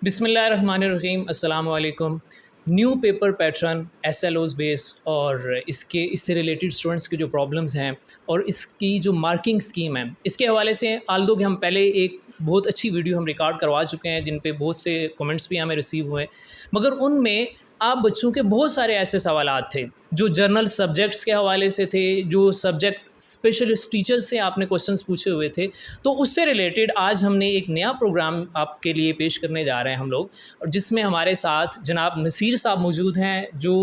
बिस्मिल्लाहिर्रहमानिर्रहीम अस्सलाम वालेकुम। न्यू पेपर पैटर्न एसएलओज़ बेस और इससे रिलेटेड स्टूडेंट्स की जो प्रॉब्लम्स हैं और इसकी जो मार्किंग स्कीम है, इसके हवाले से आल्दो कि हम पहले एक बहुत अच्छी वीडियो हम रिकॉर्ड करवा चुके हैं जिन पे बहुत से कमेंट्स भी हमें रिसीव हुए, मगर उनमें आप बच्चों के बहुत सारे ऐसे सवालात थे जो जर्नल सब्जेक्ट्स के हवाले से थे, जो सब्जेक्ट स्पेशलिस्ट टीचर से आपने क्वेश्चंस पूछे हुए थे। तो उससे रिलेटेड आज हमने एक नया प्रोग्राम आपके लिए पेश करने जा रहे हैं हम लोग, और जिसमें हमारे साथ जनाब नसीर साहब मौजूद हैं जो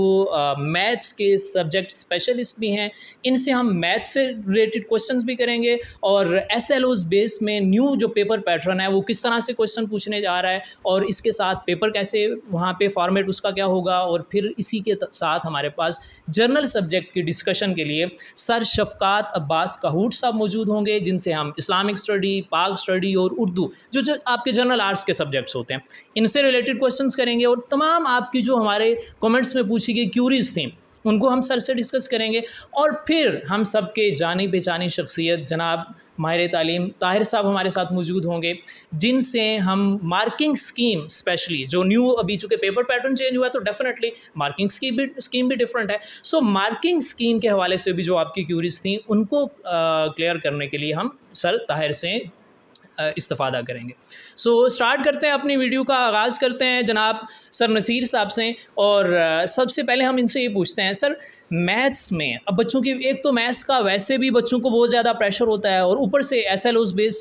मैथ्स के सब्जेक्ट स्पेशलिस्ट भी हैं। इनसे हम मैथ्स से रिलेटेड क्वेश्चंस भी करेंगे और एसएलओज़ बेस में न्यू जो पेपर पैटर्न है वो किस तरह से क्वेश्चन पूछने जा रहा है और इसके साथ पेपर कैसे वहाँ पे फॉर्मेट उसका क्या होगा, और फिर इसी के साथ हमारे पास जर्नल सब्जेक्ट की डिस्कशन के लिए सर शफकात अब्बास काहूट साहब मौजूद होंगे, जिनसे हम इस्लामिक स्टडी, पाक स्टडी और उर्दू जो आपके जनरल आर्ट्स के सब्जेक्ट्स होते हैं इनसे रिलेटेड क्वेश्चंस करेंगे, और तमाम आपकी जो हमारे कमेंट्स में पूछी गई क्यूरीज थी उनको हम सर से डिस्कस करेंगे। और फिर हम सबके जानी पहचानी शख्सियत जनाब माहिर तालीम ताहिर साहब हमारे साथ मौजूद होंगे, जिनसे हम मार्किंग स्कीम स्पेशली जो न्यू अभी चूँकि पेपर पैटर्न चेंज हुआ है तो डेफिनेटली मार्किंग स्कीम भी डिफरेंट है। सो मार्किंग स्कीम के हवाले से भी जो आपकी क्यूरीज थी उनको क्लियर करने के लिए हम सर ताहिर से इस्तिफ़ादा करेंगे। सो स्टार्ट करते हैं, अपनी वीडियो का आगाज़ करते हैं जनाब सर नसीर साहब से। और सबसे पहले हम इनसे ये पूछते हैं सर, मैथ्स में अब बच्चों की एक तो मैथ्स का वैसे भी बच्चों को बहुत ज़्यादा प्रेशर होता है और ऊपर से एसएलओज़ बेस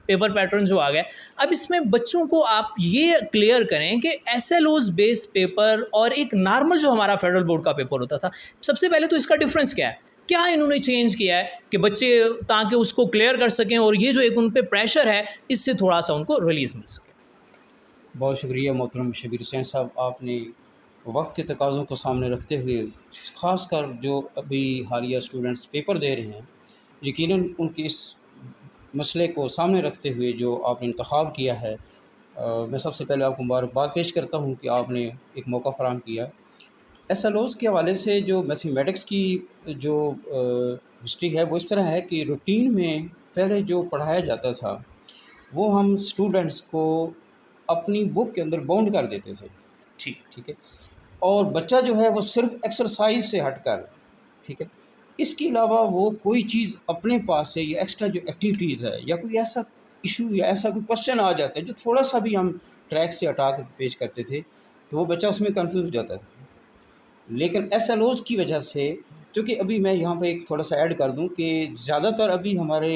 पेपर पैटर्न जो आ गया, अब इसमें बच्चों को आप ये क्लियर करें कि एसएलओज़ बेस पेपर और एक नॉर्मल जो हमारा फेडरल बोर्ड का पेपर होता था, सबसे पहले तो इसका डिफरेंस क्या है, क्या इन्होंने चेंज किया है कि बच्चे ताकि उसको क्लियर कर सकें और ये जो एक उन पे प्रेशर है इससे थोड़ा सा उनको रिलीज़ मिल सके। बहुत शुक्रिया मोहतरम शबीर हुसैन साहब, आपने वक्त के तकाज़ों को सामने रखते हुए ख़ास कर जो अभी हालिया स्टूडेंट्स पेपर दे रहे हैं, यकीनन उनके इस मसले को सामने रखते हुए जो आपने इंतखाब किया है, मैं सबसे पहले आपको मुबारकबाद पेश करता हूँ कि आपने एक मौका फ़राहम किया। एसएलओज़ के हवाले से जो मैथमेटिक्स की जो हिस्ट्री है वो इस तरह है कि रूटीन में पहले जो पढ़ाया जाता था वो हम स्टूडेंट्स को अपनी बुक के अंदर बाउंड कर देते थे। ठीक है। और बच्चा जो है वो सिर्फ एक्सरसाइज से हटकर, ठीक है, इसके अलावा वो कोई चीज़ अपने पास से या एक्स्ट्रा जो एक्टिविटीज़ है या कोई ऐसा इशू या ऐसा कोई क्वेश्चन आ जाता है जो थोड़ा सा भी हम ट्रैक से हटा कर पेश करते थे तो वो बच्चा उसमें कंफ्यूज हो जाता है। लेकिन एसएलओज़ की वजह से, चूँकि अभी मैं यहाँ पे एक थोड़ा सा ऐड कर दूँ कि ज़्यादातर अभी हमारे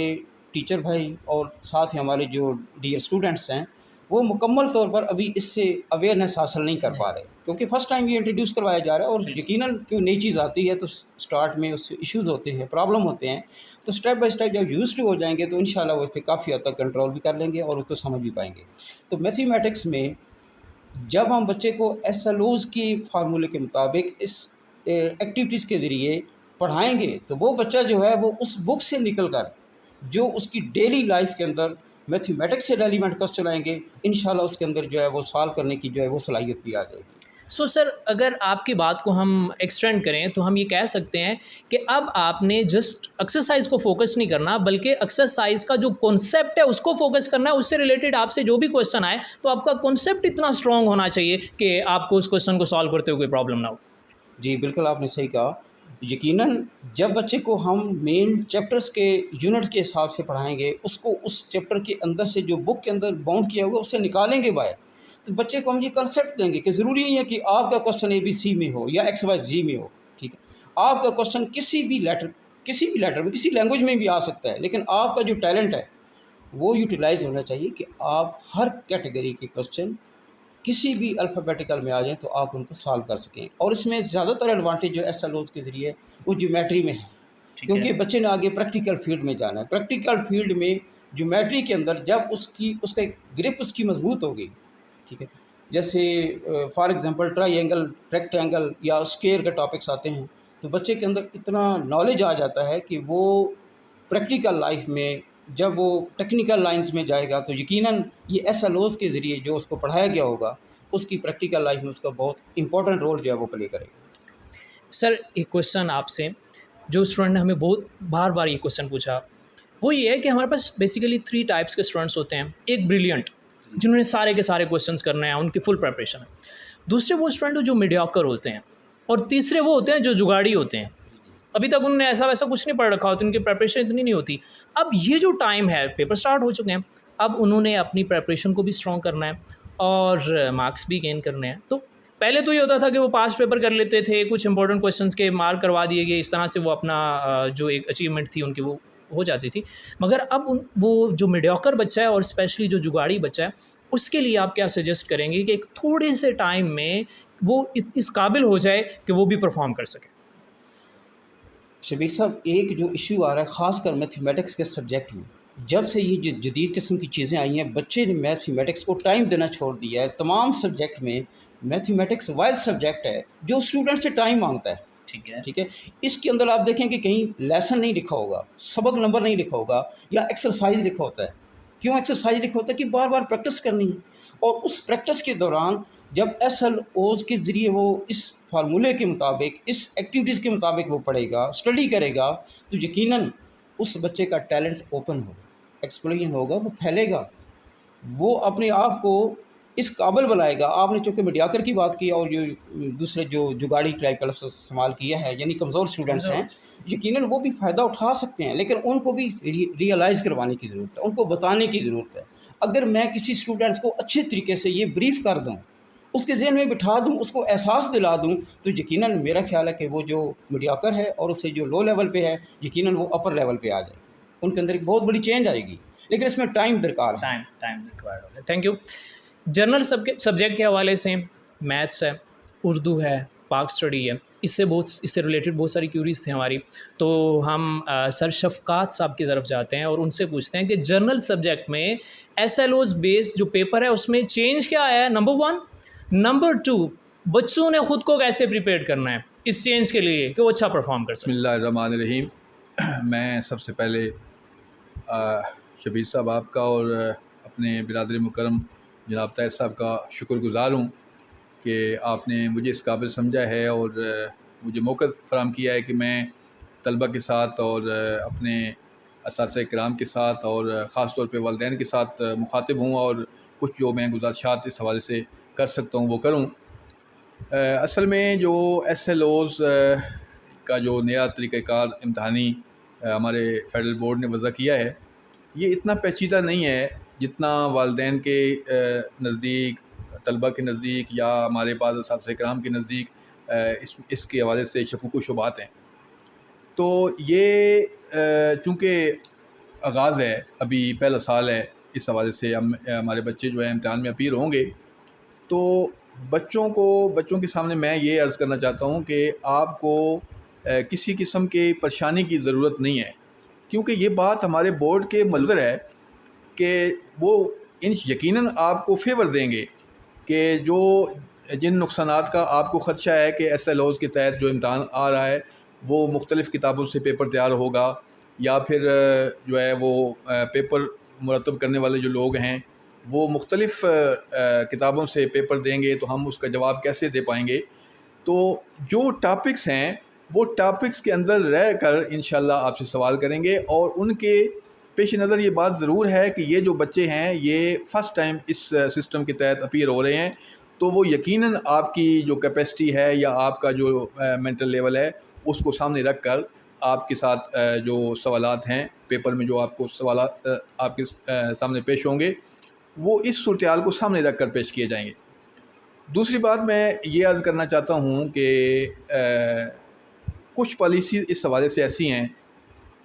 टीचर भाई और साथ ही हमारे जो डियर स्टूडेंट्स हैं वो मुकम्मल तौर पर अभी इससे अवेयरनेस हासिल नहीं कर पा रहे, क्योंकि फ़र्स्ट टाइम ये इंट्रोड्यूस करवाया जा रहा है और यकीनन कोई नई चीज़ आती है तो स्टार्ट में उससे इश्यूज़ होते हैं, प्रॉब्लम होते हैं, तो स्टेप बाय स्टेप जब यूज़ टू हो जाएंगे तो इंशाल्लाह वो इस पर काफ़ी हद तक कंट्रोल भी कर लेंगे और उसको समझ भी पाएंगे। तो मैथमेटिक्स में जब हम बच्चे को एसएलओज़ की फार्मूले के मुताबिक इस एक्टिविटीज़ के ज़रिए पढ़ाएंगे तो वो बच्चा जो है वो उस बुक से निकल कर जो उसकी डेली लाइफ के अंदर मैथमेटिक्स से रेलिवेंट क्वेश्चन आएंगे, इंशाल्लाह उसके अंदर जो है वो सॉल्व करने की जो है वो सलाहियत भी आ जाएगी। सो सर, अगर आपकी बात को हम एक्सटेंड करें तो हम ये कह सकते हैं कि अब आपने जस्ट एक्सरसाइज को फोकस नहीं करना बल्कि एक्सरसाइज का जो कॉन्सेप्ट है उसको फोकस करना है। उससे रिलेटेड आपसे जो भी क्वेश्चन आए तो आपका कॉन्सेप्ट इतना स्ट्रॉन्ग होना चाहिए कि आपको उस क्वेश्चन को सॉल्व करते हुए कोई प्रॉब्लम ना हो। जी बिल्कुल, आपने सही कहा। यकीनन जब बच्चे को हम मेन चैप्टर्स के यूनिट्स के हिसाब से पढ़ाएंगे, उसको उस चैप्टर के अंदर से जो बुक के अंदर बाउंड किया हुआ उससे निकालेंगे बाहर, तो बच्चे को हम ये कंसेप्ट देंगे कि ज़रूरी नहीं है कि आपका क्वेश्चन ABC में हो या XYZ में हो। ठीक है, आपका क्वेश्चन किसी भी लेटर में किसी लैंग्वेज में भी आ सकता है, लेकिन आपका जो टैलेंट है वो यूटिलाइज़ होना चाहिए कि आप हर कैटेगरी के क्वेश्चन किसी भी अल्फ़ाबेटिकल में आ जाएँ तो आप उनको सॉल्व कर सकें। और इसमें ज़्यादातर एडवांटेज जो एसएलओज़ के ज़रिए वो ज्योमेट्री में है, क्योंकि बच्चे ने आगे प्रैक्टिकल फील्ड में जाना है। प्रैक्टिकल फील्ड में ज्योमेट्री के अंदर जब उसका ग्रिप उसकी मज़बूत होगी, ठीक है, जैसे फॉर एग्ज़ाम्पल ट्रायंगल, रेक्टेंगल या स्क्वायर के टॉपिक्स आते हैं, तो बच्चे के अंदर इतना नॉलेज आ जाता है कि वो प्रैक्टिकल लाइफ में जब वो टेक्निकल लाइंस में जाएगा तो यकीनन ये एसएलओज़ के ज़रिए जो उसको पढ़ाया गया होगा उसकी प्रैक्टिकल लाइफ में उसका बहुत इंपॉर्टेंट रोल जो है वो प्ले करेगा। सर, एक क्वेश्चन आपसे, जो स्टूडेंट ने हमें बहुत बार बार ये क्वेश्चन पूछा, वो ये है कि हमारे पास बेसिकली 3 टाइप्स के स्टूडेंट्स होते हैं। एक ब्रिलियंट, जिन्होंने सारे के सारे क्वेश्चंस करने हैं, उनकी फुल प्रिपरेशन है। दूसरे वो स्टूडेंट जो मीडियोकर होते हैं, और तीसरे वो होते हैं जो जुगाड़ी होते हैं। अभी तक उन्होंने ऐसा वैसा कुछ नहीं पढ़ रखा होता, उनकी प्रिपरेशन इतनी नहीं होती। अब ये जो टाइम है, पेपर स्टार्ट हो चुके हैं, अब उन्होंने अपनी प्रिपरेशन को भी स्ट्रॉन्ग करना है और मार्क्स भी गेन करने हैं। तो पहले तो ये होता था कि वो पास्ट पेपर कर लेते थे, कुछ इंपॉर्टेंट क्वेश्चंस के मार्क करवा दिए गए, इस तरह से वो अपना जो एक अचीवमेंट थी उनकी वो हो जाती थी। मगर अब वो जो मीडियोकर बच्चा है और स्पेशली जो जुगाड़ी बच्चा है, उसके लिए आप क्या सजेस्ट करेंगे कि एक थोड़े से टाइम में वो इस काबिल हो जाए कि वो भी परफॉर्म कर सके? शबीर साहब, एक जो इशू आ रहा है ख़ासकर मैथमेटिक्स के सब्जेक्ट में, जब से ये जो जदीद किस्म की चीज़ें आई हैं, बच्चे ने मैथमेटिक्स को टाइम देना छोड़ दिया है। तमाम सब्जेक्ट में मैथमेटिक्स वाइज सब्जेक्ट है जो स्टूडेंट से टाइम मांगता है। ठीक है। ठीक है, इसके अंदर आप देखें कि कहीं लेसन नहीं लिखा होगा, सबक नंबर नहीं लिखा होगा, या एक्सरसाइज लिखा होता है। क्यों एक्सरसाइज लिखा होता है? कि बार बार प्रैक्टिस करनी है, और उस प्रैक्टिस के दौरान जब SLOs के ज़रिए वो इस फार्मूले के मुताबिक, इस एक्टिविटीज़ के मुताबिक वो पढ़ेगा, स्टडी करेगा, तो यकीनन उस बच्चे का टैलेंट ओपन होगा, एक्सप्लोजन होगा, वो फैलेगा, वो अपने आप को इस काबिल बनाएगा। आपने चूँकि मीडियाकर की बात की, और जो दूसरे जो जुगाड़ी टाइप का लफ्ज़ इस्तेमाल किया है, यानी कमज़ोर स्टूडेंट्स हैं, यकीनन वो भी फ़ायदा उठा सकते हैं, लेकिन उनको भी रियलाइज़ करवाने की ज़रूरत है, उनको बताने की ज़रूरत है। अगर मैं किसी स्टूडेंट्स को अच्छे तरीके से ये ब्रीफ़ कर दूँ, उसके ज़हन में बिठा दूँ, उसको एहसास दिला दूँ, तो यकीनन मेरा ख़्याल है कि वो जो मीडियाकर है और उससे जो लो लेवल पे है, यकीनन वो अपर लेवल पे आ जाए, उनके अंदर एक बहुत बड़ी चेंज आएगी। लेकिन इसमें टाइम दरकार है। टाइम रिक्वायर्ड होगा। Thank you. जनरल सब्जेक्ट के हवाले से मैथ्स है, उर्दू है, पाक स्टडी है, इससे रिलेटेड बहुत सारी क्यूरीज थी हमारी। तो हम सर शफ़क़ात साहब की तरफ जाते हैं और उनसे पूछते हैं कि जनरल सब्जेक्ट में SLOs बेस्ड जो पेपर है उसमें चेंज क्या आया है, नंबर 1। नंबर 2, बच्चों ने ख़ुद को कैसे प्रिपेयर करना है इस चेंज के लिए कि वो अच्छा परफॉर्म कर सकें? बिस्मिल्लाहिर्रहमानिर्रहीम। मैं सबसे पहले शबीर साहब आपका और अपने बिरादर मुकरम जनाब तैयब साहब का शुक्रगुज़ार हूँ कि आपने मुझे इस काबिल समझा है और मुझे मौका फ़राहम किया है कि मैं तलबा के साथ और अपने असातिज़ा किराम के साथ और ख़ास तौर पे वालिदैन के साथ मुखातिब हूँ, और कुछ जो मैं गुज़ारिशात इस हवाले से कर सकता हूँ वो करूँ। असल में जो SLOs का जो नया तरीक़ाकार इम्तहानी हमारे फ़ेडरल बोर्ड ने वज़ा किया है, ये इतना पेचीदा नहीं है जितना वालिदैन के नज़दीक, तलबा के नज़दीक या हमारे बाद असातिज़ा किराम के नज़दीक इसके हवाले से शकूक व शुबहात हैं। तो ये चूँकि आगाज़ है, अभी पहला साल है, इस हवाले से हमारे बच्चे जो हैं इम्तिहान में अपीयर होंगे, तो बच्चों के सामने मैं ये अर्ज़ करना चाहता हूँ कि आपको किसी किस्म की परेशानी की ज़रूरत नहीं है, क्योंकि ये बात हमारे बोर्ड के मंज़र है कि वो यकीनन आपको फ़ेवर देंगे कि जिन नुकसानात का आपको ख़दशा है कि SLOs के तहत जो इम्तहान आ रहा है वो मुख्तलिफ़ किताबों से पेपर तैयार होगा, या फिर जो है वो पेपर मुरतब करने वाले जो लोग हैं वो मुख्तलिफ़ किताबों से पेपर देंगे, तो हम उसका जवाब कैसे दे पाएंगे। तो जो टॉपिक्स हैं वो टॉपिक्स के अंदर रह कर इंशाल्लाह आपसे सवाल करेंगे, और उनके पेश नज़र ये बात ज़रूर है कि ये जो बच्चे हैं ये फ़र्स्ट टाइम इस सिस्टम के तहत अपीयर हो रहे हैं, तो वो यकीनन आपकी जो कैपेसिटी है या आपका जो मेंटल लेवल है उसको सामने रख कर आपके साथ जो सवालात हैं पेपर में, जो आपको सवालात आपके सामने पेश होंगे, वो इस सूरत-ए-हाल को सामने रख कर पेश किए जाएंगे। दूसरी बात मैं ये अर्ज़ करना चाहता हूँ कि कुछ पॉलिसी इस हवाले से ऐसी हैं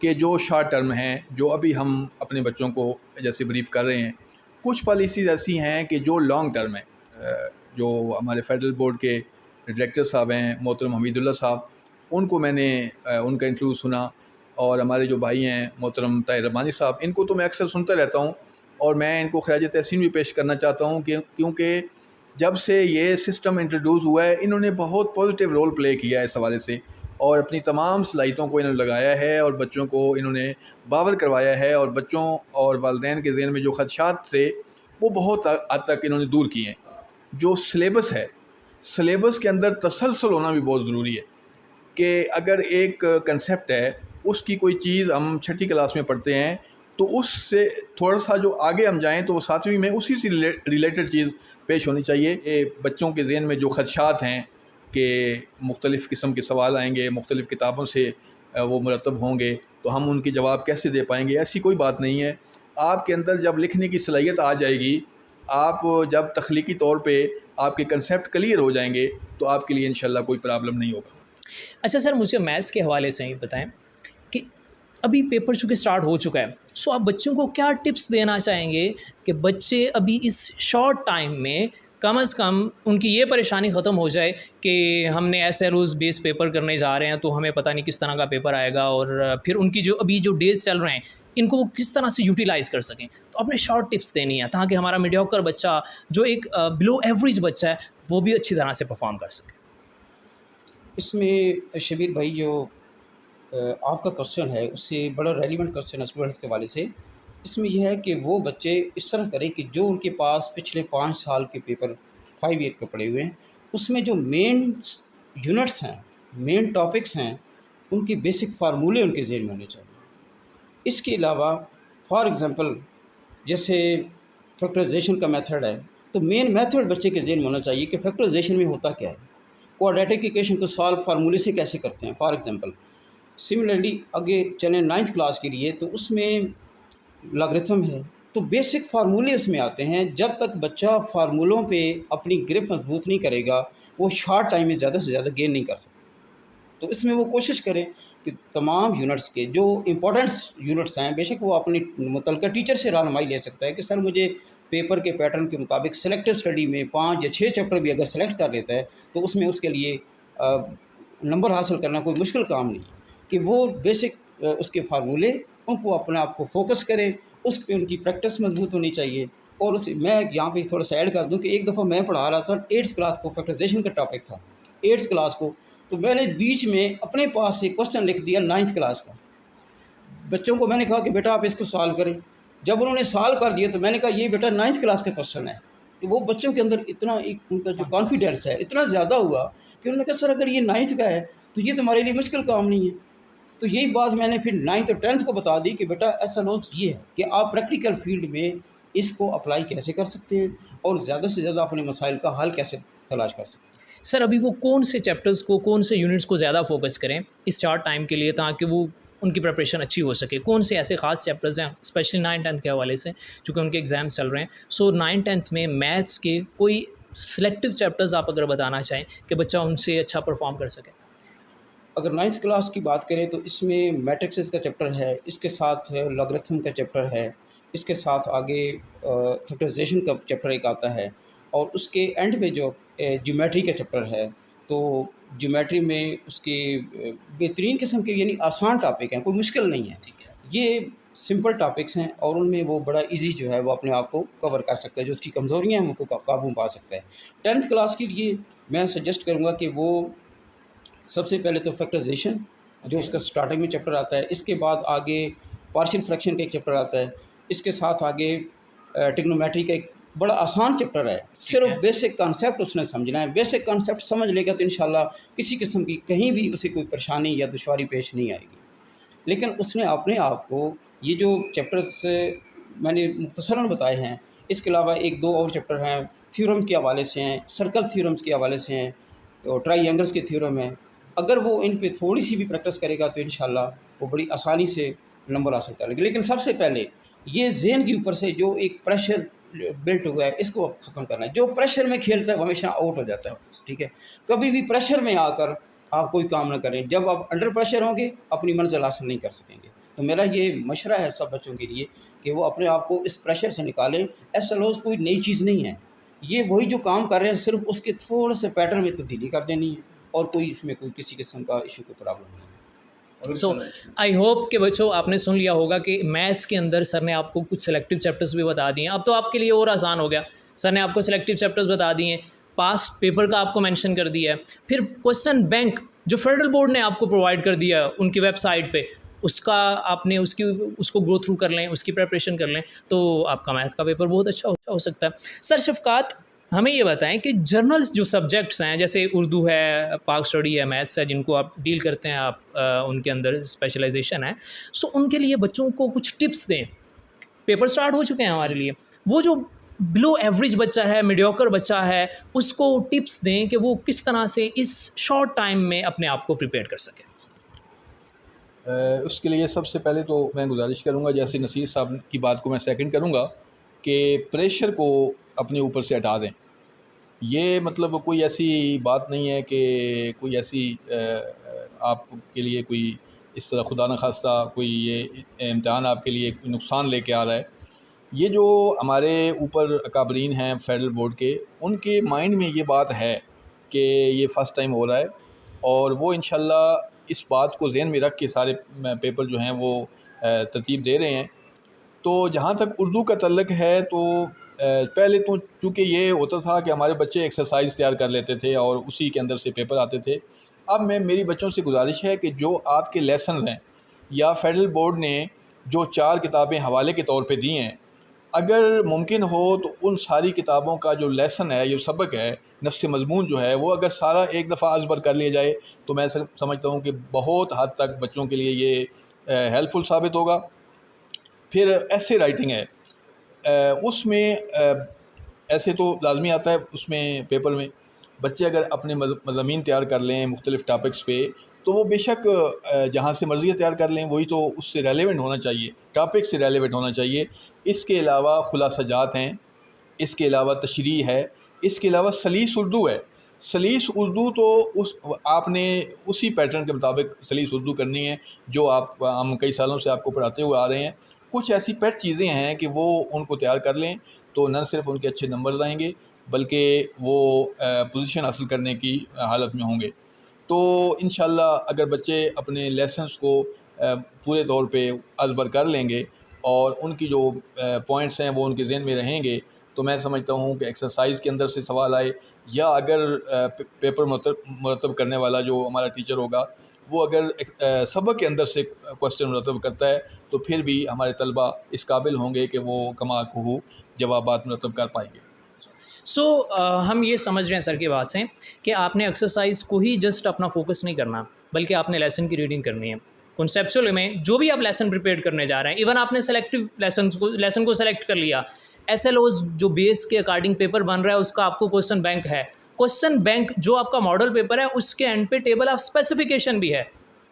कि जो शॉर्ट टर्म हैं, जो अभी हम अपने बच्चों को जैसे ब्रीफ़ कर रहे हैं। कुछ पॉलिसीज़ ऐसी हैं कि जो लॉन्ग टर्म है। जो हमारे फेडरल बोर्ड के डायरेक्टर साहब हैं मोहतरम हमीदुल्लाह साहब, उनको मैंने उनका इंटरव्यू सुना, और हमारे जो भाई हैं मोहतरम ताहिर रब्बानी साहब, इनको तो मैं अक्सर सुनता रहता हूँ, और मैं इनको खराज तहसीन भी पेश करना चाहता हूँ कि क्योंकि जब से ये सिस्टम इंट्रोड्यूस हुआ है इन्होंने बहुत पॉजिटिव रोल प्ले किया है इस हवाले से, और अपनी तमाम सलाहियतों को इन्होंने लगाया है और बच्चों को इन्होंने बावर करवाया है, और बच्चों और वालिदैन के ज़हन में जो ख़दशात थे वो बहुत हद तक इन्होंने दूर किए हैं। जो सिलेबस है, सिलेबस के अंदर तसलसल होना भी बहुत ज़रूरी है कि अगर एक कंसेप्ट है, उसकी कोई चीज़ हम छठी क्लास में पढ़ते हैं तो उससे थोड़ा सा जो आगे हम जाएँ तो वो 7वीं में उसी से रिलेटेड चीज़ पेश होनी चाहिए। ये बच्चों के ज़हन में जो ख़दशात हैं कि मुख्तलिफ़ किस्म के सवाल आएंगे, मुख्तलिफ़ किताबों से वो मुरतब होंगे, तो हम उनके जवाब कैसे दे पाएंगे, ऐसी कोई बात नहीं है। आपके अंदर जब लिखने की सलाहियत आ जाएगी, आप जब तख्लीकी तौर पे आपके कंसेप्ट क्लियर हो जाएंगे, तो आपके लिए इंशाल्लाह कोई प्रॉब्लम नहीं होगा। अच्छा सर, मुझे मैथ्स के हवाले से ही बताएं कि अभी पेपर चूँकि स्टार्ट हो चुका है, सो आप बच्चों को क्या टिप्स देना चाहेंगे कि बच्चे अभी इस शॉर्ट टाइम में कम से कम उनकी ये परेशानी ख़त्म हो जाए कि हमने एसएलओज़ बेस पेपर करने जा रहे हैं तो हमें पता नहीं किस तरह का पेपर आएगा, और फिर उनकी जो अभी जो डेज़ चल रहे हैं इनको वो किस तरह से यूटिलाइज़ कर सकें। तो आपने शॉर्ट टिप्स देनी है ताकि हमारा मीडियोकर बच्चा जो एक बिलो एवरेज बच्चा है वो भी अच्छी तरह से परफॉर्म कर सके। इसमें शबीर भाई जो आपका क्वेश्चन है उससे बड़ा रेलिवेंट क्वेश्चन है स्टूडेंट्स के वाले से। इसमें यह है कि वो बच्चे इस तरह करें कि जो उनके पास पिछले 5 साल के पेपर 5 ईयर के पड़े हुए हैं, उसमें जो मेन यूनिट्स हैं, मेन टॉपिक्स हैं, उनके बेसिक फार्मूले उनके ज़हन में होने चाहिए। इसके अलावा फॉर एग्ज़ाम्पल जैसे फैक्टराइजेशन का मेथड है, तो मेन मेथड बच्चे के ज़हन में होना चाहिए कि फैक्टराइजेशन में होता क्या है, क्वाड्रेटिक इक्वेशन को सॉल्व फार्मूले से कैसे करते हैं फॉर एग्ज़ाम्पल। सिमिलरली आगे चलें 9th क्लास के लिए, तो उसमें लॉगरिथम है, तो बेसिक फार्मूले उसमें आते हैं। जब तक बच्चा फार्मूलों पे अपनी ग्रिप मजबूत नहीं करेगा, वो शॉर्ट टाइम में ज़्यादा से ज़्यादा गेन नहीं कर सकता। तो इसमें वो कोशिश करें कि तमाम यूनिट्स के जो इम्पोर्टेंट्स यूनिट्स हैं, बेशक वो अपनी मुतल्लिका टीचर से रहनुमाई ले सकता है कि सर मुझे पेपर के पैटर्न के मुताबिक सेलेक्टिव स्टडी में 5 या 6 चैप्टर भी अगर सेलेक्ट कर लेता है, तो उसमें उसके लिए नंबर हासिल करना कोई मुश्किल काम नहीं है। कि वो बेसिक उसके फार्मूले उनको अपने आप को फोकस करें, उस पर उनकी प्रैक्टिस मजबूत होनी चाहिए। और उस मैं यहाँ पे थोड़ा सा ऐड कर दूँ कि एक दफ़ा मैं पढ़ा रहा था 8th क्लास को, फैक्टराइजेशन का टॉपिक था 8th क्लास को, तो मैंने बीच में अपने पास से क्वेश्चन लिख दिया 9th क्लास का। बच्चों को मैंने कहा कि बेटा आप इसको सॉल्व करें। जब उन्होंने सॉल्व कर दिया तो मैंने कहा ये बेटा 9th क्लास का क्वेश्चन है। तो वो बच्चों के अंदर इतना एक उनका जो कॉन्फिडेंस है इतना ज़्यादा हुआ कि उन्होंने कहा सर अगर ये 9th का है तो ये तुम्हारे लिए मुश्किल काम नहीं है। तो यही बात मैंने फिर 9th और 10th को बता दी कि बेटा ऐसा लॉस ये है कि आप प्रैक्टिकल फील्ड में इसको अप्लाई कैसे कर सकते हैं और ज़्यादा से ज़्यादा अपने मसाइल का हल कैसे तलाश कर सकते हैं। सर अभी वो कौन से चैप्टर्स को, कौन से यूनिट्स को ज़्यादा फोकस करें इस शॉर्ट टाइम के लिए ताकि वो उनकी प्रिपरेशन अच्छी हो सके? कौन से ऐसे ख़ास चैप्टर्स हैं स्पेशली 9th-10th के हवाले से, चूँकि उनके एग्ज़ाम्स चल रहे हैं? सो 9th-10th में मैथ्स के कोई सिलेक्टिव चैप्टर्स आप अगर बताना चाहें कि बच्चा उनसे अच्छा परफॉर्म कर सके। अगर 9th क्लास की बात करें तो इसमें मैट्रिक्स का चैप्टर है, इसके साथ लॉगरिथम का चैप्टर है, इसके साथ आगे फैक्टराइजेशन का चैप्टर एक आता है, और उसके एंड में जो ज्योमेट्री का चैप्टर है। तो ज्योमेट्री में उसके बेहतरीन किस्म के यानी आसान टॉपिक हैं, कोई मुश्किल नहीं है। ठीक है, ये सिंपल टॉपिक्स हैं और उनमें वो बड़ा इजी जो है वो अपने आप को कवर कर सकता है, जो उसकी कमज़ोरियाँ हैं उनको काबू में पा सकता है। 10th क्लास के लिए मैं सजेस्ट करूँगा कि वो सबसे पहले तो फैक्टराइजेशन जो उसका स्टार्टिंग में चैप्टर आता है, इसके बाद आगे पार्शियल फ्रैक्शन का एक चैप्टर आता है, इसके साथ आगे ट्रिग्नोमेट्री का एक बड़ा आसान चैप्टर है। सिर्फ बेसिक कॉन्सेप्ट उसने समझना है, बेसिक कॉन्सेप्ट समझ लेगा तो इंशाल्लाह किसी किस्म की कहीं भी उसे कोई परेशानी या दुश्वारी पेश नहीं आएगी। लेकिन उसने अपने आप को ये जो चैप्टर्स मैंने मुख्तसरन बताए हैं, इसके अलावा 1-2 और चैप्टर हैं, थ्योरम के हवाले से हैं, सर्कल थ्योरम्स के हवाले से हैं, और ट्राइएंगल्स के थ्योरम हैं। अगर वो इन पे थोड़ी सी भी प्रैक्टिस करेगा तो इंशाल्लाह वो बड़ी आसानी से नंबर हासिल कर लेगा। लेकिन सबसे पहले ये ज़हन के ऊपर से जो एक प्रेशर बिल्ट हुआ है इसको ख़त्म करना है। जो प्रेशर में खेलता है वो हमेशा आउट हो जाता है। ठीक है, कभी भी प्रेशर में आकर आप कोई काम ना करें। जब आप अंडर प्रेशर होंगे अपनी मंजिल हासिल नहीं कर सकेंगे। तो मेरा ये मशवरा है सब बच्चों के लिए कि वो अपने आप को इस प्रेशर से निकालें। ऐसा लॉस कोई नई चीज़ नहीं है, ये वही जो काम कर रहे हैं सिर्फ उसके थोड़े से पैटर्न में तब्दीली कर देनी है, और कोई इसमें कोई किसी किस्म का इशू कोई प्रॉब्लम नहीं है। सो आई होप कि बच्चों आपने सुन लिया होगा कि मैथ्स के अंदर सर ने आपको कुछ सेलेक्टिव चैप्टर्स भी बता दिए हैं। अब तो आपके लिए और आसान हो गया, सर ने आपको सेलेक्टिव चैप्टर्स बता दिए हैं, पास्ट पेपर का आपको मेंशन कर दिया है, फिर क्वेश्चन बैंक जो फेडरल बोर्ड ने आपको प्रोवाइड कर दिया है उनकी वेबसाइट पे, उसका आपने उसको गो थ्रू कर लें, उसकी प्रिपरेशन कर लें, तो आपका मैथ का पेपर बहुत अच्छा हो सकता है। सर शफ़क़ात हमें ये बताएं कि जर्नल्स जो सब्जेक्ट्स हैं जैसे उर्दू है, पाक स्टडी है, मैथ्स है, जिनको आप डील करते हैं आप, उनके अंदर स्पेशलाइजेशन है, सो उनके लिए बच्चों को कुछ टिप्स दें पेपर स्टार्ट हो चुके हैं हमारे लिए। वो जो बिलो एवरेज बच्चा है, मीडियोकर बच्चा है, उसको टिप्स दें कि वो किस तरह से इस शॉर्ट टाइम में अपने आप को प्रिपेयर कर सके। उसके लिए सबसे पहले तो मैं गुजारिश करूँगा, जैसे नसीर साहब की बात को मैं सेकंड करूँगा, कि प्रेशर को अपने ऊपर से हटा दें। ये मतलब कोई ऐसी बात नहीं है कि कोई ऐसी आपके लिए कोई इस तरह खुदा न खास्ता कोई ये इम्तिहान आपके लिए कोई नुकसान लेके आ रहा है। ये जो हमारे ऊपर अकाबरीन हैं फेडरल बोर्ड के, उनके माइंड में ये बात है कि ये फ़र्स्ट टाइम हो रहा है, और वो इंशाल्लाह इस बात को ज़हन में रख के सारे पेपर जो हैं वो तरतीब दे रहे हैं। तो जहाँ तक उर्दू का तल्लक है, तो पहले तो चूँकि ये होता था कि हमारे बच्चे एक्सरसाइज तैयार कर लेते थे और उसी के अंदर से पेपर आते थे। अब मेरी बच्चों से गुजारिश है कि जो आपके लेसन हैं या फेडरल बोर्ड ने जो 4 किताबें हवाले के तौर पे दी हैं, अगर मुमकिन हो तो उन सारी किताबों का जो लेसन है, जो सबक है, नफ्स मज़मून जो है, वो अगर सारा एक दफ़ा अज़बर कर लिया जाए तो मैं समझता हूँ कि बहुत हद तक बच्चों के लिए ये हेल्पफुल साबित होगा। फिर ऐसे राइटिंग है, उसमें ऐसे तो लाजमी आता है उसमें पेपर में बच्चे अगर अपने मज़ामीन तैयार कर लें मुख्तलिफ़ टॉपिक्स पे, तो वो बेशक जहाँ से मर्ज़ी तैयार कर लें, वही तो उससे रेलेवेंट होना चाहिए, टॉपिक से रेलेवेंट होना चाहिए। इसके अलावा खुलासाजात हैं, इसके अलावा तशरीह है, इसके अलावा सलीस उर्दू है। सलीस उर्दू तो उस आपने उसी पैटर्न के मुताबिक सलीस उर्दू करनी है जो हम कई सालों से आपको पढ़ाते हुए आ रहे हैं। कुछ ऐसी पेट चीज़ें हैं कि वो उनको तैयार कर लें तो न सिर्फ उनके अच्छे नंबर्स आएंगे, बल्कि वो पोजीशन हासिल करने की हालत में होंगे। तो इंशाल्लाह अगर बच्चे अपने लेसन्स को पूरे तौर पे अज़बर कर लेंगे और उनकी जो पॉइंट्स हैं वो उनके ज़हन में रहेंगे, तो मैं समझता हूँ कि एक्सरसाइज के अंदर से सवाल आए, या अगर पेपर मुरतब करने वाला जो हमारा टीचर होगा वो अगर सबक के अंदर से क्वेश्चन मुरतब करता है, तो फिर भी हमारे तलबा इस काबिल होंगे कि वो कमा कहू जवाबात मुरतब कर पाएंगे। हम ये समझ रहे हैं सर की बात से कि आपने एक्सरसाइज को ही जस्ट अपना फोकस नहीं करना, बल्कि आपने लेसन की रीडिंग करनी है। कॉन्सेप्चुअल में जो भी आप लेसन प्रिपेयर करने जा रहे हैं, इवन आपने सेलेक्टिव लेसन को सेलेक्ट कर लिया, SLOs जो बेस के अकॉर्डिंग पेपर बन रहा है उसका आपको क्वेश्चन बैंक है। क्वेश्चन बैंक जो आपका मॉडल पेपर है उसके एंड पे टेबल ऑफ स्पेसिफिकेशन भी है।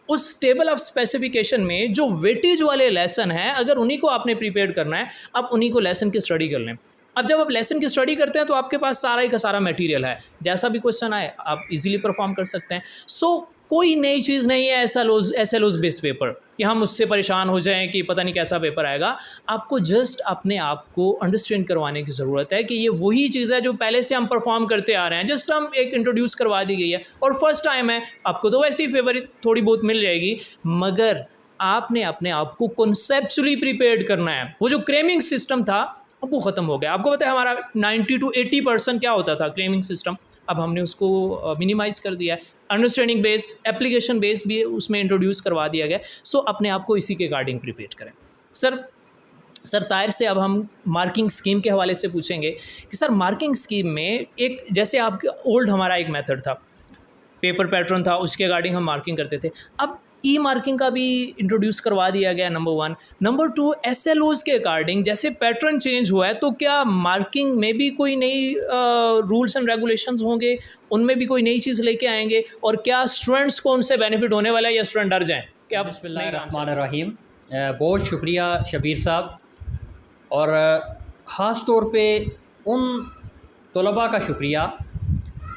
उस टेबल ऑफ स्पेसिफिकेशन में जो वेटेज वाले लेसन हैं, अगर उन्हीं को आपने प्रिपेयर करना है, आप उन्हीं को लेसन की स्टडी कर लें। अब जब आप लेसन की स्टडी करते हैं तो आपके पास सारा ही का सारा मटेरियल है, जैसा भी क्वेश्चन आए आप इजीली परफॉर्म कर सकते हैं। कोई नई चीज़ नहीं है SLOs बेस पेपर कि हम उससे परेशान हो जाएं कि पता नहीं कैसा पेपर आएगा। आपको जस्ट अपने आप को अंडरस्टैंड करवाने की ज़रूरत है कि ये वही चीज़ है जो पहले से हम परफॉर्म करते आ रहे हैं, जस्ट हम एक इंट्रोड्यूस करवा दी गई है और फर्स्ट टाइम है। आपको तो वैसे ही फेवर थोड़ी बहुत मिल जाएगी, मगर आपने अपने आप को कॉन्सेप्चुअली प्रिपेयर्ड करना है। वो जो क्रेमिंग सिस्टम था अब वो ख़त्म हो गया। आपको पता है हमारा 90 to 80% क्या होता था क्लेमिंग सिस्टम, अब हमने उसको मिनिमाइज़ कर दिया है। अंडरस्टैंडिंग बेस, एप्लीकेशन बेस भी उसमें इंट्रोड्यूस करवा दिया गया। अपने आप को इसी के अकॉर्डिंग प्रिपेयर करें। सर ताहिर से अब हम मार्किंग स्कीम के हवाले से पूछेंगे कि सर मार्किंग स्कीम में एक जैसे आपका ओल्ड हमारा एक मेथड था, पेपर पैटर्न था, उसके अकॉर्डिंग हम मार्किंग करते थे। अब मार्किंग का भी इंट्रोड्यूस करवा दिया गया, नंबर 1। नंबर 2, SLOs के अकॉर्डिंग जैसे पैटर्न चेंज हुआ है, तो क्या मार्किंग में भी कोई नई रूल्स एंड रेगुलेशंस होंगे, उनमें भी कोई नई चीज़ लेके आएंगे, और क्या स्टूडेंट्स को उनसे बेनिफिट होने वाला है या स्टूडेंट डर जाएँ? क्या बिस्मिल्लाहिर्रहमानिर्रहीम। बहुत शुक्रिया शबीर साहब, और ख़ास तौर पे उन तलबा का शुक्रिया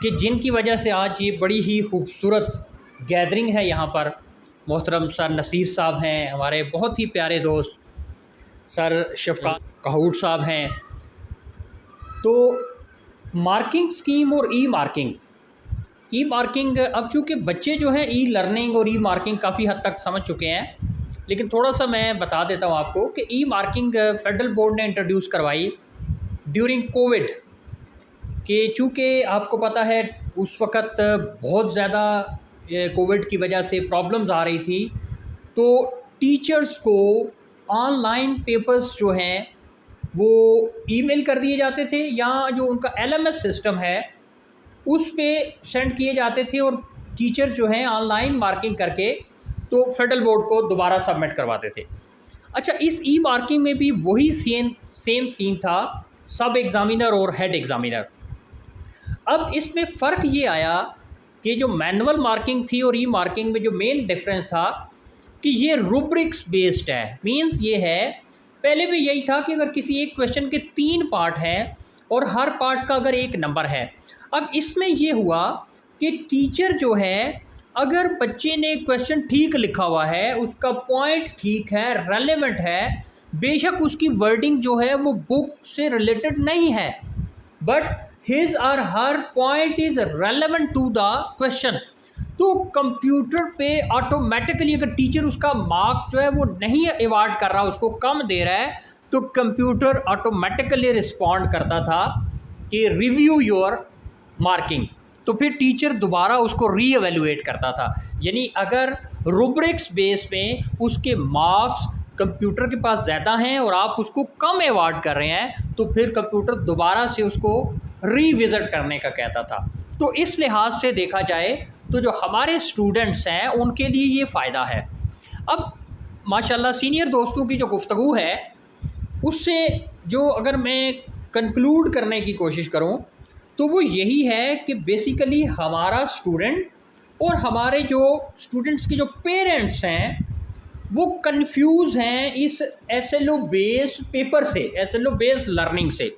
कि जिनकी वजह से आज ये बड़ी ही खूबसूरत गैदरिंग है। यहाँ पर मोहतरम सर नसीर साहब हैं, हमारे बहुत ही प्यारे दोस्त सर शफकात कहूट साहब हैं। तो मार्किंग स्कीम और मार्किंग अब चूँकि बच्चे जो हैं लर्निंग और मार्किंग काफ़ी हद तक समझ चुके हैं, लेकिन थोड़ा सा मैं बता देता हूँ आपको कि मार्किंग फेडरल बोर्ड ने इंट्रोड्यूस करवाई ड्यूरिंग कोविड, कि चूँकि आपको पता है उस वक़्त बहुत ज़्यादा कोविड की वजह से प्रॉब्लम्स आ रही थी, तो टीचर्स को ऑनलाइन पेपर्स जो हैं वो ईमेल कर दिए जाते थे, या जो उनका LMS सिस्टम है उस पे सेंड किए जाते थे, और टीचर जो हैं ऑनलाइन मार्किंग करके तो फेडरल बोर्ड को दोबारा सबमिट करवाते थे। अच्छा, इस ई मार्किंग में भी वही सेम सीन था, सब एग्ज़ामिनर और हेड एग्ज़ामिनर। अब इसमें फ़र्क ये आया कि जो मैनुअल मार्किंग थी और ई मार्किंग में जो मेन डिफरेंस था कि ये रूब्रिक्स बेस्ड है। मींस ये है, पहले भी यही था कि अगर किसी एक क्वेश्चन के 3 पार्ट हैं और हर पार्ट का अगर 1 नंबर है। अब इसमें ये हुआ कि टीचर जो है, अगर बच्चे ने क्वेश्चन ठीक लिखा हुआ है, उसका पॉइंट ठीक है, रेलेवेंट है, बेशक उसकी वर्डिंग जो है वो बुक से रिलेटेड नहीं है, बट हिज और her point is relevant to the question, तो कंप्यूटर पे ऑटोमेटिकली अगर टीचर उसका मार्क जो है वो नहीं अवार्ड कर रहा, उसको कम दे रहा है, तो कंप्यूटर ऑटोमेटिकली रिस्पॉन्ड करता था कि रिव्यू योर मार्किंग। तो फिर टीचर दोबारा उसको रीएवेल्युएट करता था। यानी अगर रूब्रिक्स बेस में उसके मार्क्स कंप्यूटर के पास ज़्यादा हैं और आप उसको कम अवार्ड कर रहे हैं, तो फिर कंप्यूटर दोबारा से उसको रीविज़िट करने का कहता था। तो इस लिहाज से देखा जाए तो जो हमारे स्टूडेंट्स हैं उनके लिए ये फ़ायदा है। अब माशाल्लाह सीनियर दोस्तों की जो गुफ्तगू है उससे जो अगर मैं कंक्लूड करने की कोशिश करूं तो वो यही है कि बेसिकली हमारा स्टूडेंट और हमारे जो स्टूडेंट्स के जो पेरेंट्स हैं वो कंफ्यूज हैं इस एसएलओ बेस्ड पेपर से, एसएलओ बेस्ड लर्निंग से।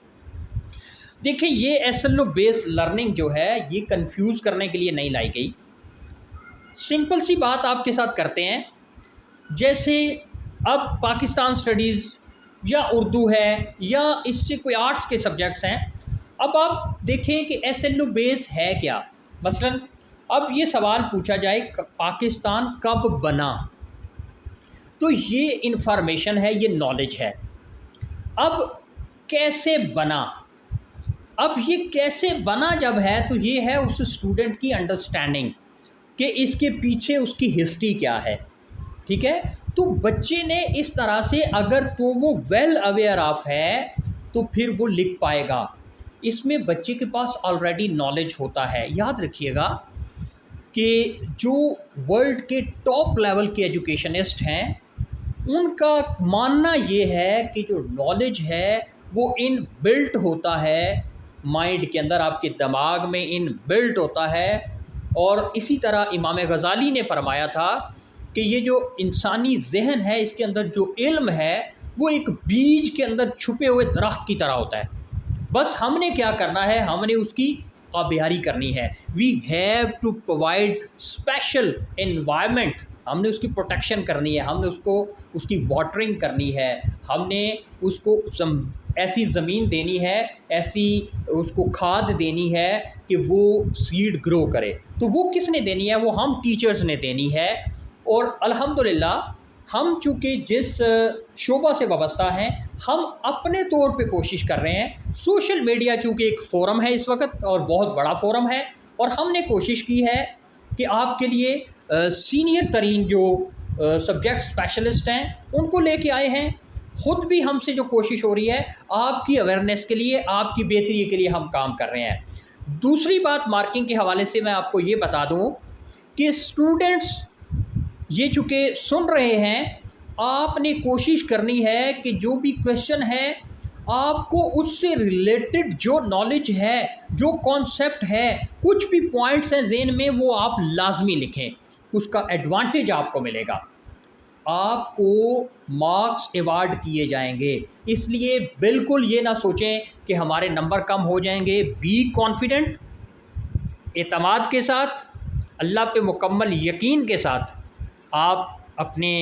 देखिए, ये एसएलओ बेस्ड लर्निंग जो है ये कंफ्यूज करने के लिए नहीं लाई गई। सिंपल सी बात आपके साथ करते हैं, जैसे अब पाकिस्तान स्टडीज़ या उर्दू है या इससे कोई आर्ट्स के सब्जेक्ट्स हैं। अब आप देखें कि एसएलओ बेस है क्या। मसलन अब ये सवाल पूछा जाए पाकिस्तान कब बना, तो ये इन्फॉर्मेशन है, ये नॉलेज है। अब कैसे बना, अब ये कैसे बना जब है तो ये है उस स्टूडेंट की अंडरस्टैंडिंग कि इसके पीछे उसकी हिस्ट्री क्या है। ठीक है, तो बच्चे ने इस तरह से अगर तो वो वेल अवेयर ऑफ है तो फिर वो लिख पाएगा। इसमें बच्चे के पास ऑलरेडी नॉलेज होता है। याद रखिएगा कि जो वर्ल्ड के टॉप लेवल के एजुकेशनिस्ट हैं उनका मानना ये है कि जो नॉलेज है वो इन बिल्ट होता है माइंड के अंदर, आपके दिमाग में इन बिल्ट होता है। और इसी तरह इमाम गज़ाली ने फरमाया था कि ये जो इंसानी जहन है इसके अंदर जो इल्म है वो एक बीज के अंदर छुपे हुए दरख्त की तरह होता है। बस हमने क्या करना है, हमने उसकी आबियारी करनी है। We have to provide special environment, हमने उसकी प्रोटेक्शन करनी है, हमने उसको उसकी वाटरिंग करनी है, हमने उसको ऐसी ज़मीन देनी है, ऐसी उसको खाद देनी है कि वो सीड ग्रो करे। तो वो किसने देनी है, वो हम टीचर्स ने देनी है। और अल्हम्दुलिल्लाह हम चूँकि जिस शोबा से वाबस्ता हैं हम अपने तौर पे कोशिश कर रहे हैं। सोशल मीडिया चूँकि एक फ़ोरम है इस वक्त और बहुत बड़ा फ़ोरम है, और हमने कोशिश की है कि आपके लिए सीनियर तरीन जो सब्जेक्ट स्पेशलिस्ट हैं उनको लेके आए हैं। ख़ुद भी हमसे जो कोशिश हो रही है आपकी अवेयरनेस के लिए, आपकी बेहतरी के लिए हम काम कर रहे हैं। दूसरी बात मार्किंग के हवाले से मैं आपको ये बता दूं कि स्टूडेंट्स ये चूँकि सुन रहे हैं, आपने कोशिश करनी है कि जो भी क्वेश्चन है आपको उससे रिलेटेड जो नॉलेज है, जो कॉन्सेप्ट है, कुछ भी पॉइंट्स हैं ज़हन में, वो आप लाजमी लिखें। उसका एडवांटेज आपको मिलेगा, आपको मार्क्स अवार्ड किए जाएंगे। इसलिए बिल्कुल ये ना सोचें कि हमारे नंबर कम हो जाएंगे। बी कॉन्फिडेंट, एतमाद के साथ, अल्लाह पे मुकम्मल यकीन के साथ आप अपने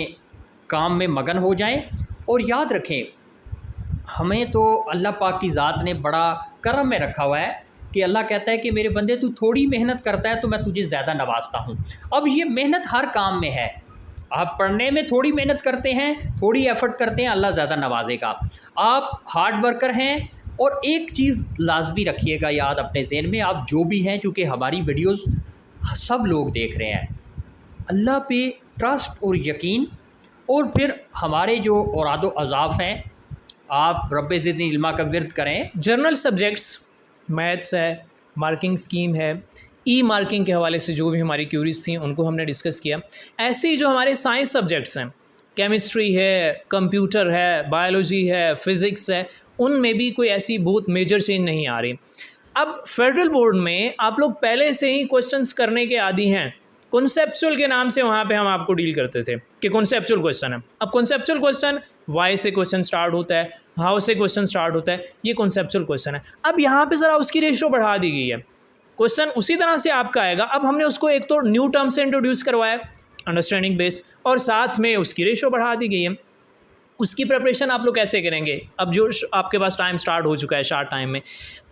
काम में मगन हो जाएं। और याद रखें, हमें तो अल्लाह पाक की ज़ात ने बड़ा करम में रखा हुआ है कि अल्लाह कहता है कि मेरे बंदे तू थोड़ी मेहनत करता है तो मैं तुझे ज़्यादा नवाजता हूँ। अब ये मेहनत हर काम में है, आप पढ़ने में थोड़ी मेहनत करते हैं, थोड़ी एफर्ट करते हैं, अल्लाह ज़्यादा नवाजेगा। आप हार्ड वर्कर हैं। और एक चीज़ लाजमी रखिएगा याद अपने ज़हन में, आप जो भी हैं, चूँकि हमारी वीडियोस सब लोग देख रहे हैं, अल्लाह पे ट्रस्ट और यकीन, और फिर हमारे जो औरादो अज़ाफ़ हैं, आप रब्बे ज़िदनी इल्मा का विर्द करें। जर्नल सब्जेक्ट्स, मैथ्स है, मार्किंग स्कीम है, ई मार्किंग के हवाले से जो भी हमारी क्यूरीज़ थी उनको हमने डिस्कस किया। ऐसे ही जो हमारे साइंस सब्जेक्ट्स हैं केमिस्ट्री है, कंप्यूटर है, बायोलॉजी है, फिज़िक्स है, उनमें भी कोई ऐसी बहुत मेजर चेंज नहीं आ रही। अब फेडरल बोर्ड में आप लोग पहले से ही क्वेश्चंस करने के आदी हैं। कॉन्सेप्चुअल के नाम से वहाँ पे हम आपको डील करते थे कि कॉन्सेप्चुअल क्वेश्चन है। अब कॉन्सेप्चुअल क्वेश्चन वाई से क्वेश्चन स्टार्ट होता है, हाउ से क्वेश्चन स्टार्ट होता है, ये कॉन्सेप्चुअल क्वेश्चन है। अब यहाँ पे ज़रा उसकी रेशो बढ़ा दी गई है, क्वेश्चन उसी तरह से आपका आएगा। अब हमने उसको एक तो न्यू टर्म से इंट्रोड्यूस करवाया, अंडरस्टैंडिंग बेस, और साथ में उसकी रेशो बढ़ा दी गई है। उसकी प्रिपरेशन आप लोग कैसे करेंगे? अब जो आपके पास टाइम स्टार्ट हो चुका है शॉर्ट टाइम में,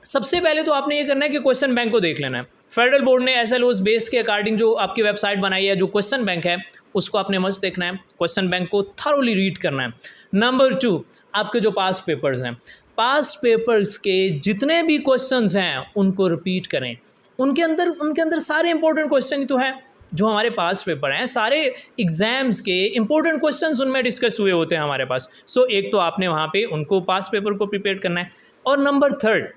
सबसे पहले तो आपने ये करना है कि क्वेश्चन बैंक को देख लेना है। फेडरल बोर्ड ने SLOs बेस के अकॉर्डिंग जो आपकी वेबसाइट बनाई है, जो क्वेश्चन बैंक है, उसको आपने मस्त देखना है, क्वेश्चन बैंक को थरोली रीड करना है। नंबर 2, आपके जो पास्ट पेपर्स हैं, पास्ट पेपर्स के जितने भी क्वेश्चंस हैं उनको रिपीट करें। उनके अंदर सारे इंपॉर्टेंट क्वेश्चन ही तो हैं जो हमारे पास पेपर हैं, सारे एग्जाम्स के इंपॉर्टेंट क्वेश्चंस उनमें डिस्कस हुए होते हैं हमारे पास। सो एक तो आपने वहाँ पे उनको पास पेपर को प्रिपेयर करना है। और नंबर 3,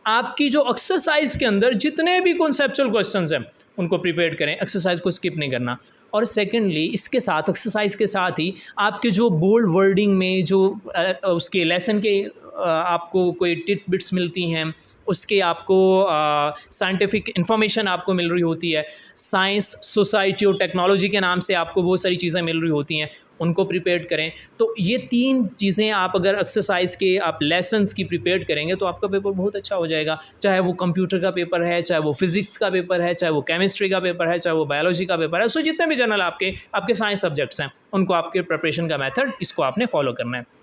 आपकी जो एक्सरसाइज के अंदर जितने भी कॉन्सेप्चुअल क्वेश्चंस हैं उनको प्रिपेयर करें, एक्सरसाइज को स्किप नहीं करना। और सेकेंडली, इसके साथ एक्सरसाइज के साथ ही आपके जो बोल्ड वर्डिंग में जो उसके लेसन के आपको कोई टिट बिट्स मिलती हैं, उसके आपको साइंटिफिक इन्फॉर्मेशन आपको मिल रही होती है, साइंस, सोसाइटी और टेक्नोलॉजी के नाम से आपको बहुत सारी चीज़ें मिल रही होती हैं, उनको प्रिपेयर करें। तो ये 3 चीज़ें आप अगर एक्सरसाइज के आप लेसन्स की प्रिपेयर करेंगे तो आपका पेपर बहुत अच्छा हो जाएगा। चाहे वो कंप्यूटर का पेपर है, चाहे वो फिज़िक्स का पेपर है, चाहे वो केमिस्ट्री का पेपर है, चाहे वो बायोलॉजी का पेपर है। सो जितने भी जनरल आपके साइंस सब्जेक्ट्स हैं, उनको आपके प्रिपरेशन का मेथड इसको आपने फॉलो करना है।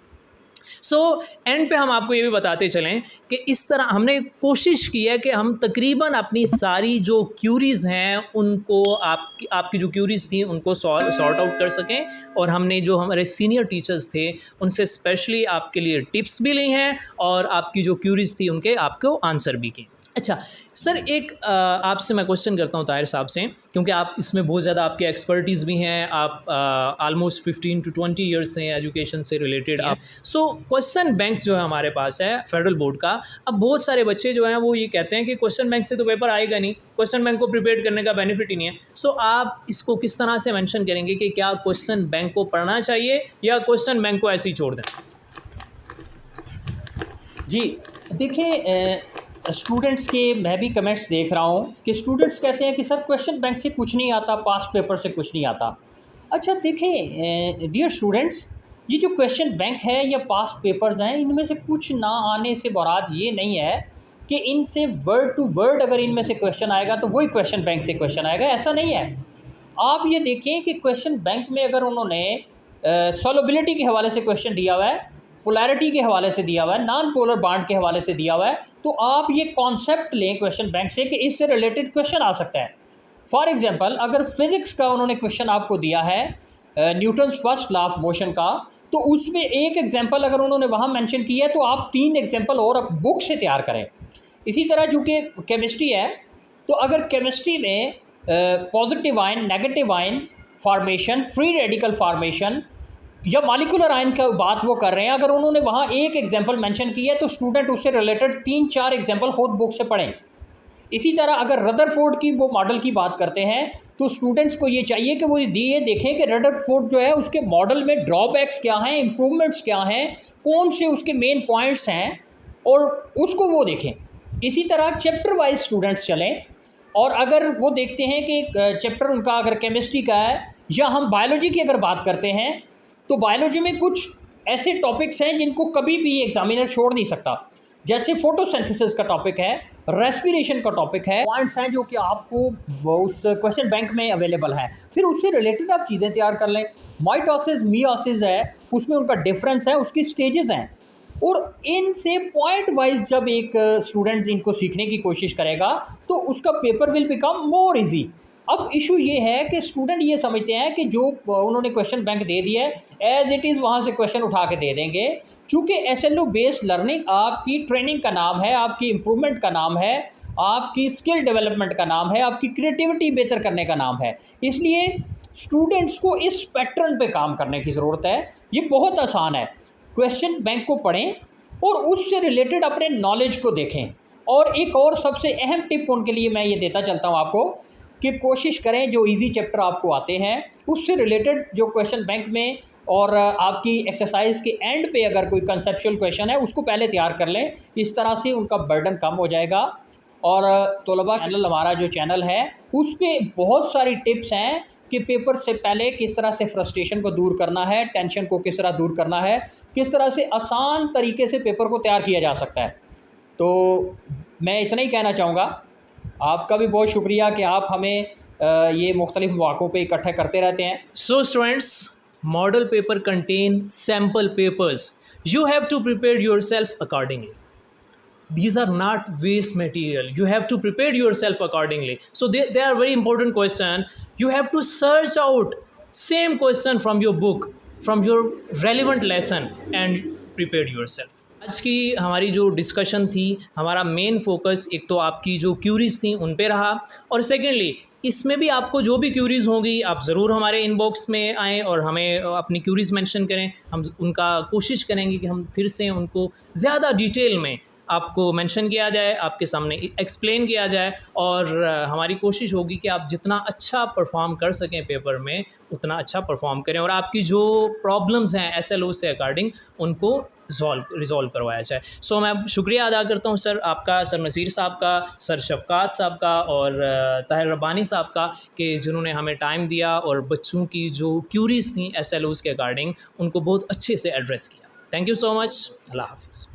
सो एंड पे हम आपको ये भी बताते चलें कि इस तरह हमने कोशिश की है कि हम तकरीबन अपनी सारी जो क्यूरीज़ हैं उनको आपकी जो क्यूरीज़ थी उनको सॉर्ट आउट कर सकें, और हमने जो हमारे सीनियर टीचर्स थे उनसे स्पेशली आपके लिए टिप्स भी ली हैं और आपकी जो क्यूरीज़ थी उनके आपको आंसर भी किए। अच्छा सर, एक आपसे मैं क्वेश्चन करता हूँ ताहिर साहब से, क्योंकि आप इसमें बहुत ज़्यादा आपके एक्सपर्टीज़ भी हैं, आप ऑलमोस्ट 15 to 20 ईयर्स से एजुकेशन से रिलेटेड आप। सो क्वेश्चन बैंक जो है हमारे पास है फेडरल बोर्ड का, अब बहुत सारे बच्चे जो हैं वो ये कहते हैं कि क्वेश्चन बैंक से तो पेपर आएगा नहीं, क्वेश्चन बैंक को प्रिपेयर करने का बेनिफिट ही नहीं है। सो आप इसको किस तरह से मेंशन करेंगे कि क्या क्वेश्चन बैंक को पढ़ना चाहिए या क्वेश्चन बैंक को ऐसे ही छोड़ दें? जी देखिए, स्टूडेंट्स के मैं भी कमेंट्स देख रहा हूँ कि स्टूडेंट्स कहते हैं कि सर क्वेश्चन बैंक से कुछ नहीं आता, पास्ट पेपर से कुछ नहीं आता। अच्छा देखें डियर स्टूडेंट्स, ये जो क्वेश्चन बैंक है या पास्ट पेपर्स हैं, इनमें से कुछ ना आने से मुराद ये नहीं है कि इनसे वर्ड टू वर्ड अगर इनमें से क्वेश्चन आएगा तो वही क्वेश्चन बैंक से क्वेश्चन आएगा, ऐसा नहीं है। आप ये देखें कि क्वेश्चन बैंक में अगर उन्होंने सॉल्युबिलिटी के हवाले से क्वेश्चन दिया हुआ है, पोलैरिटी के हवाले से दिया हुआ है, नॉन पोलर बॉन्ड के हवाले से दिया हुआ है, तो आप ये कॉन्सेप्ट लें क्वेश्चन बैंक से कि इससे रिलेटेड क्वेश्चन आ सकता है। फॉर एग्जांपल, अगर फिज़िक्स का उन्होंने क्वेश्चन आपको दिया है Newton's first law of motion का, तो उसमें एक एग्जांपल अगर उन्होंने वहाँ मेंशन किया है तो आप 3 एग्जांपल और बुक से तैयार करें। इसी तरह चूँकि केमिस्ट्री है, तो अगर केमिस्ट्री में positive ion, negative ion formation, free radical formation या मॉलिक्यूलर आयन का बात वो कर रहे हैं, अगर उन्होंने वहाँ एक एग्जांपल मेंशन किया है तो स्टूडेंट उससे रिलेटेड 3-4 एग्जांपल खुद बुक से पढ़ें। इसी तरह अगर रदरफोर्ड की वो मॉडल की बात करते हैं तो स्टूडेंट्स को ये चाहिए कि वो ये देखें कि रदरफोर्ड जो है उसके मॉडल में ड्रॉबैक्स क्या हैं, इम्प्रूवमेंट्स क्या हैं, कौन से उसके मेन पॉइंट्स हैं, और उसको वो देखें। इसी तरह चैप्टर वाइज स्टूडेंट्स चलें, और अगर वो देखते हैं कि चैप्टर उनका अगर केमिस्ट्री का है या हम बायोलॉजी की अगर बात करते हैं तो बायोलॉजी में कुछ ऐसे टॉपिक्स हैं जिनको कभी भी एग्जामिनर छोड़ नहीं सकता, जैसे फोटोसिंथेसिस का टॉपिक है, रेस्पिरेशन का टॉपिक है, पॉइंट्स हैं जो कि आपको उस क्वेश्चन बैंक में अवेलेबल है। फिर उससे रिलेटेड आप चीज़ें तैयार कर लें। माइटोसिस, मियोसिस है, उसमें उनका डिफरेंस है, उसकी स्टेजेस हैं, और इनसे पॉइंट वाइज जब एक स्टूडेंट इनको सीखने की कोशिश करेगा तो उसका paper will become more easy. अब इशू ये है कि स्टूडेंट ये समझते हैं कि जो उन्होंने क्वेश्चन बैंक दे दिया है एज इट इज़ वहाँ से क्वेश्चन उठा के दे देंगे। चूँकि SLO बेस्ड लर्निंग आपकी ट्रेनिंग का नाम है, आपकी इम्प्रूवमेंट का नाम है, आपकी स्किल डेवलपमेंट का नाम है, आपकी क्रिएटिविटी बेहतर करने का नाम है। इसलिए स्टूडेंट्स को इस पैटर्न पे काम करने की ज़रूरत है। ये बहुत आसान है, क्वेश्चन बैंक को पढ़ें और उससे रिलेटेड अपने नॉलेज को देखें। और एक और सबसे अहम टिप उनके लिए मैं ये देता चलता हूँ आपको कि कोशिश करें जो इजी चैप्टर आपको आते हैं उससे रिलेटेड जो क्वेश्चन बैंक में और आपकी एक्सरसाइज के एंड पे अगर कोई कंसेप्चुअल क्वेश्चन है उसको पहले तैयार कर लें। इस तरह से उनका बर्डन कम हो जाएगा। और तलबा चैनल, हमारा जो चैनल है उस पर बहुत सारी टिप्स हैं कि पेपर से पहले किस तरह से फ्रस्ट्रेशन को दूर करना है, टेंशन को किस तरह दूर करना है, किस तरह से आसान तरीके से पेपर को तैयार किया जा सकता है। तो मैं इतना ही कहना चाहूँगा। आपका भी बहुत शुक्रिया कि आप हमें ये मुख्तलिफ मौक़ों पे इकट्ठे करते रहते हैं। So students, model paper contain sample papers. You have to prepare yourself accordingly. These are not waste material. You have to prepare yourself accordingly. So they are very important question. You have to search out same question from your book, from your relevant lesson and prepare yourself. आज की हमारी जो discussion थी, हमारा main focus एक तो आपकी जो क्यूरीज थी उन पे रहा, और सेकेंडली इसमें भी आपको जो भी क्यूरीज़ होंगी आप ज़रूर हमारे इनबॉक्स में आएँ और हमें अपनी क्यूरीज़ मेंशन करें। हम उनका कोशिश करेंगे कि हम फिर से उनको ज़्यादा डिटेल में आपको मेंशन किया जाए, आपके सामने एक्सप्लेन किया जाए, और हमारी कोशिश होगी कि आप जितना अच्छा परफॉर्म कर सकें पेपर में उतना अच्छा परफॉर्म करें और आपकी जो प्रॉब्लम्स हैं SLO से अकॉर्डिंग उनको रिज़ॉल्व करवाया जाए। सो मैं शुक्रिया अदा करता हूँ सर आपका, सर नसीर साहब का, सर शफ़क़ात साहब का और ताहिर रब्बानी साहब का, कि जिन्होंने हमें टाइम दिया और बच्चों की जो क्यूरीज़ थी SLOs के अकॉर्डिंग उनको बहुत अच्छे से एड्रेस किया। Thank you so much. Allah हाफ़िज़।